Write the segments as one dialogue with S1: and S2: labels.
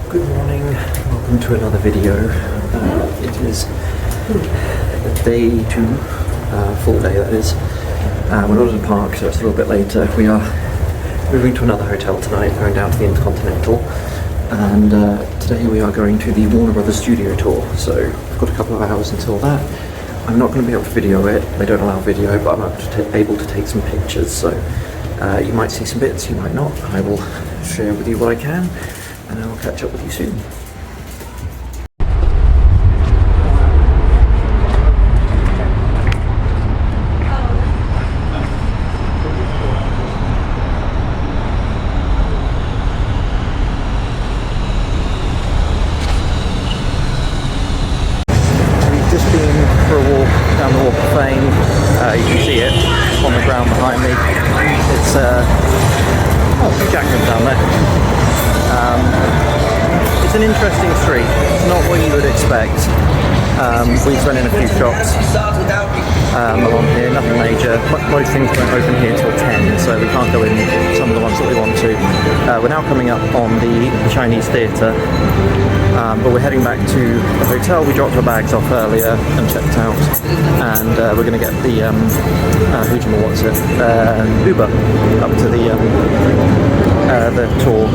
S1: Good morning, welcome to another video. It is day 2, full day that is. We're not at the park, so it's a little bit later. We are moving to another hotel tonight, going down to the Intercontinental, and today we are going to the Warner Brothers studio tour, so we've got a couple of hours until that. I'm not going to be able to video it, they don't allow video, but I'm able to take some pictures, so you might see some bits, you might not. I will share with you what I can, and I will catch up with you soon. We've just been for a walk down the Walk of Fame. You can see it on the ground behind me. It's Jackman down there. It's an interesting street. It's not what you would expect. We've run in a few shops along here, nothing major. Most things won't open here till 10, so we can't go in some of the ones that we want to. We're now coming up on the Chinese Theatre, but we're heading back to the hotel. We dropped our bags off earlier and checked out, and we're going to get the Uber up to the tour.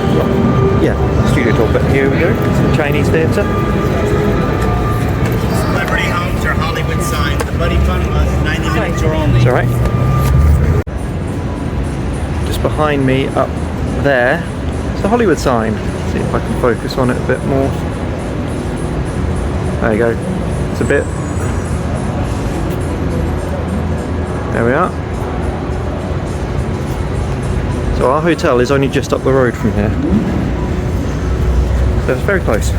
S1: Studio tour. But here we go. It's the Chinese Theatre.
S2: Celebrity homes or Hollywood signs. The Buddy Fun was 90 minutes or only.
S1: It's alright. Just behind me up there is the Hollywood sign. Let's see if I can focus on it a bit more. There you go. It's a bit. There we are. So our hotel is only just up the road from here. So it's very close.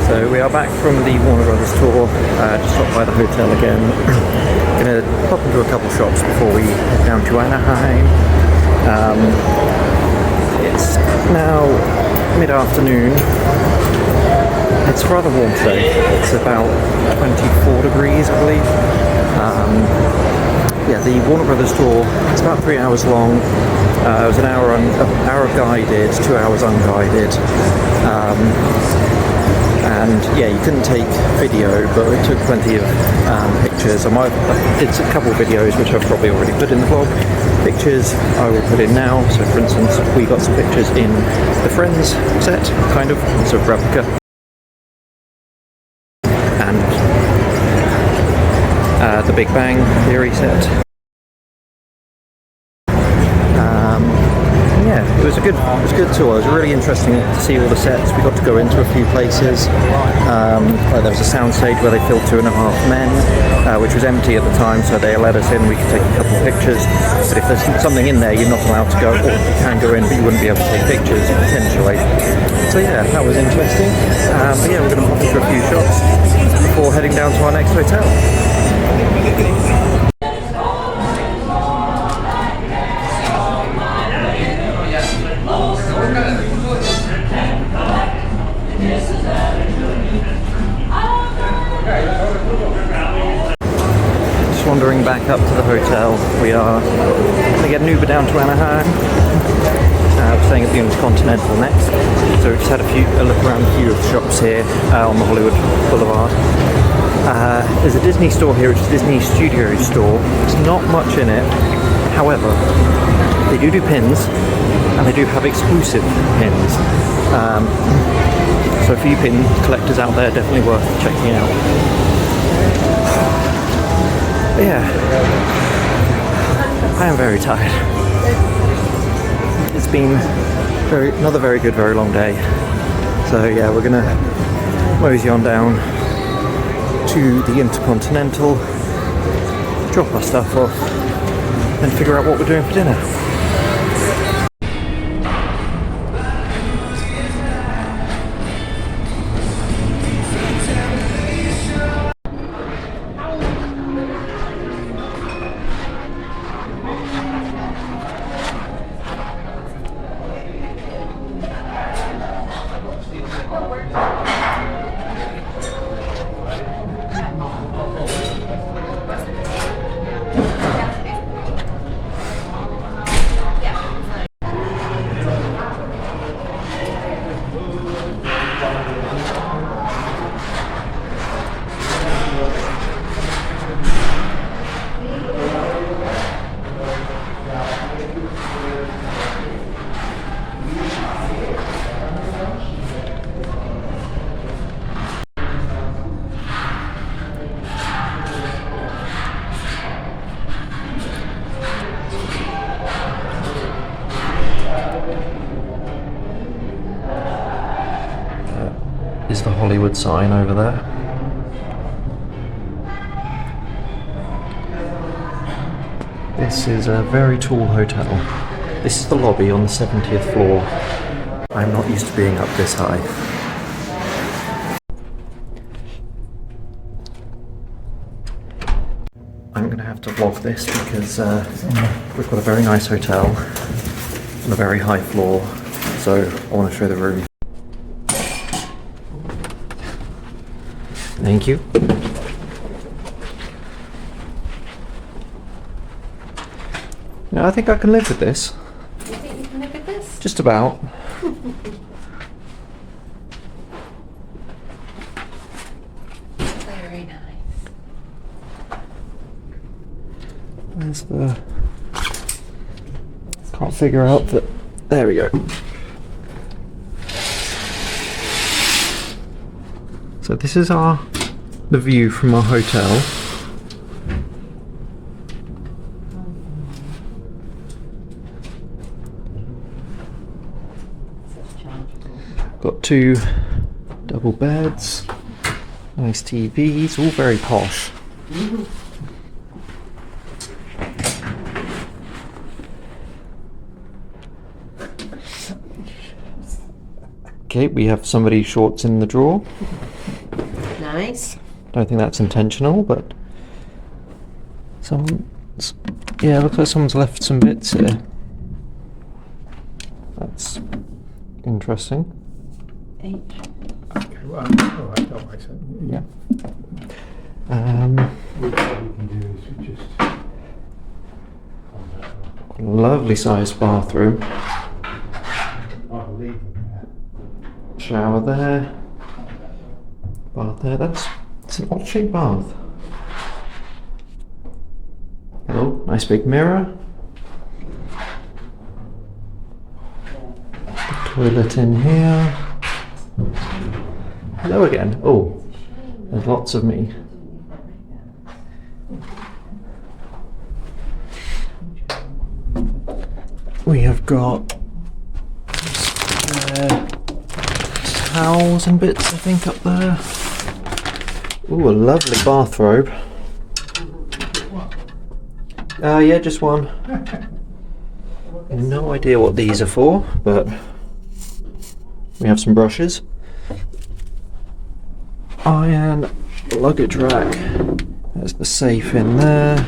S1: So we are back from the Warner Brothers tour, just stopped by the hotel again. Gonna pop into a couple shops before we head down to Anaheim. It's now mid-afternoon. It's rather warm today. It's about 24 degrees, I believe. The Warner Brothers tour, it's about 3 hours long. It was an hour guided, 2 hours unguided. And yeah, you couldn't take video, but we took plenty of pictures. I did a couple of videos which I've probably already put in the vlog. Pictures I will put in now. So for instance, we got some pictures in the Friends set, kind of, sort of replica. And the Big Bang Theory set. Yeah, it was a good tour. It was really interesting to see all the sets. We got to go into a few places. There was a sound stage where they filled 2.5 men, which was empty at the time, so they let us in. We could take a couple of pictures. But if there's something in there, you're not allowed to go, or you can go in, but you wouldn't be able to take pictures potentially. So yeah, that was interesting. But yeah, we're going to pop into a few shops before heading down to our next hotel. Wandering back up to the hotel. We are going to get an Uber down to Anaheim. We're staying at the Intercontinental next. So we just had a look around a few of the shops here on the Hollywood Boulevard. There's a Disney store here, which is Disney Studios store. There's not much in it. However, they do pins, and they do have exclusive pins. So for you pin collectors out there, definitely worth checking out. Yeah, I am very tired. It's been another very good, very long day. So yeah, we're gonna mosey on down to the Intercontinental, drop our stuff off, and figure out what we're doing for dinner. Is the Hollywood sign over there. This is a very tall hotel. This is the lobby on the 70th floor. I'm not used to being up this high. I'm going to have to vlog this because we've got a very nice hotel on a very high floor, so I want to show the room. Thank you. No, I think I can live with this.
S3: You think you can live with this?
S1: Just about.
S3: Very nice.
S1: Where's the... Can't figure out that... There we go. So this is the view from our hotel. Got 2 double beds, nice TVs, all very posh. Okay, we have somebody's shorts in the drawer.
S3: Nice.
S1: Don't think that's intentional, but yeah, looks like someone's left some bits here. That's interesting.
S3: H.
S4: Okay, well, alright, that makes sense.
S1: Yeah.
S4: What we can do is we just...
S1: Lovely sized bathroom.
S4: I'll leave them there.
S1: Shower there. Bath there. It's an odd shaped bath. Oh, nice big mirror. Toilet in here. Hello again. Oh, there's lots of me. We have got towels and bits, I think, up there. Ooh, a lovely bathrobe. Yeah, just one. No idea what these are for, but we have some brushes. Iron luggage rack. There's the safe in there.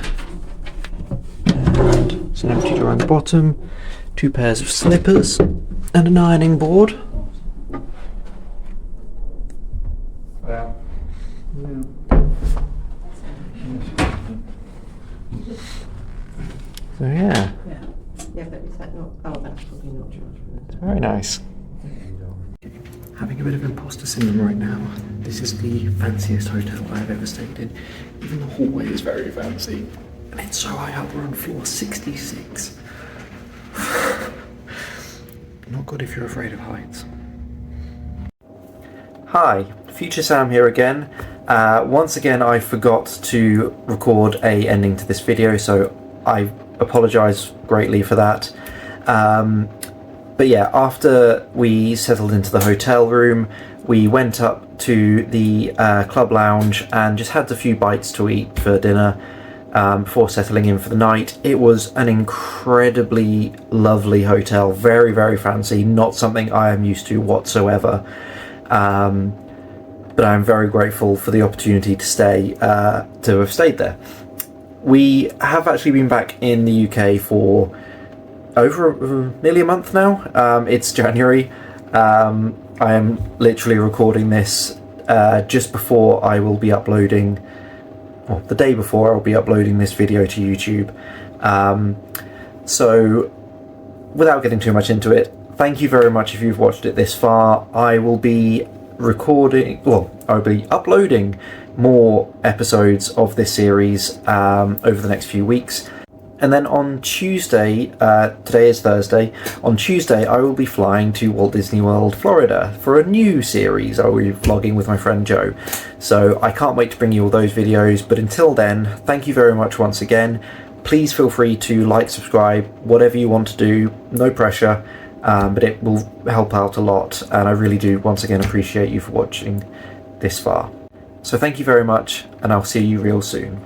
S1: And it's an empty drawer on the bottom. 2 pairs of slippers and an ironing board.
S4: Well,
S1: So yeah,
S3: Yeah, but is that not? Oh, that's probably not yours.
S1: it's very nice. Having a bit of imposter syndrome right now. This is the fanciest hotel I've ever stayed in. Even the hallway is very fancy. And it's so high up, we're on floor 66. Not good if you're afraid of heights. Hi, Future Sam here again. Once again I forgot to record a ending to this video, so I apologise greatly for that. But yeah, after we settled into the hotel room, we went up to the club lounge and just had a few bites to eat for dinner before settling in for the night. It was an incredibly lovely hotel, very, very fancy, not something I am used to whatsoever. But I'm very grateful for the opportunity to have stayed there. We have actually been back in the UK for over nearly a month now. It's January. I am literally recording this just before I will be uploading, well, the day before I'll be uploading this video to YouTube. So without getting too much into it, thank you very much if you've watched it this far. I will be I'll be uploading more episodes of this series over the next few weeks. And then on Tuesday, today is Thursday, on Tuesday I will be flying to Walt Disney World, Florida for a new series. I will be vlogging with my friend Joe. So I can't wait to bring you all those videos, but until then, thank you very much once again. Please feel free to like, subscribe, whatever you want to do, no pressure. But it will help out a lot, and I really do once again appreciate you for watching this far. So thank you very much, and I'll see you real soon.